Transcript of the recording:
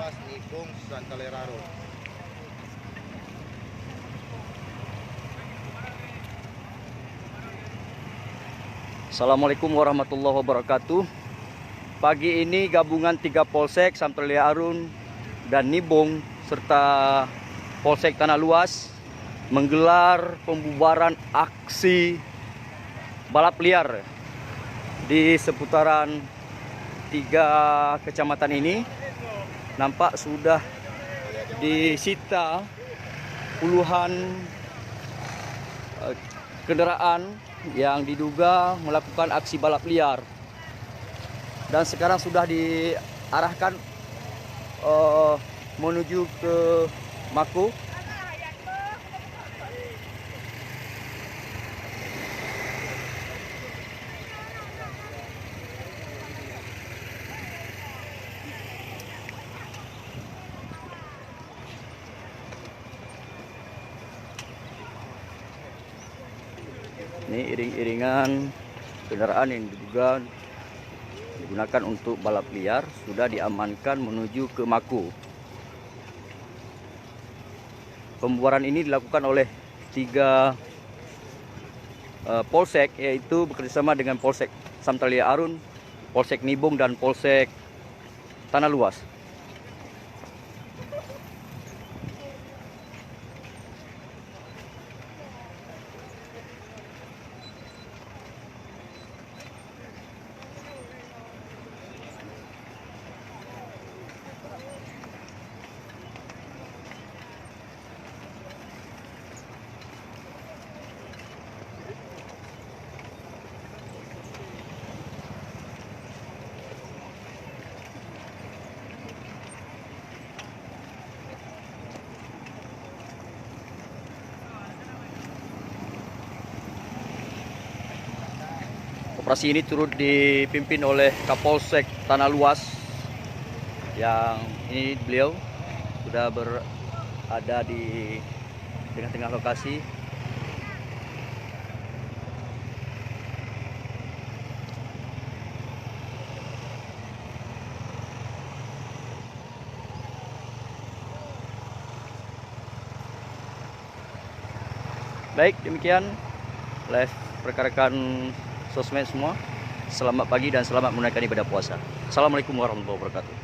Luas, Nibung, Santaleraru. Assalamualaikum warahmatullahi wabarakatuh. Pagi ini gabungan 3 Polsek, Santaleraru dan Nibung serta Polsek Tanah Luas menggelar pembubaran aksi balap liar di seputaran 3 kecamatan ini. Nampak sudah disita puluhan kendaraan yang diduga melakukan aksi balap liar, dan sekarang sudah diarahkan menuju ke Mako. Ini iring-iringan kendaraan yang diduga digunakan untuk balap liar sudah diamankan menuju ke Mako. Pembubaran ini dilakukan oleh 3 Polsek, yaitu bekerjasama dengan Polsek Santaleraru, Polsek Nibung, dan Polsek Tanah Luas. Operasi ini turut dipimpin oleh Kapolsek Tanah Luas, yang ini beliau sudah berada di tengah-tengah lokasi. Baik, demikian live rekan-rekan sosmed semua. Selamat pagi dan selamat menunaikan ibadah puasa. Assalamualaikum warahmatullahi wabarakatuh.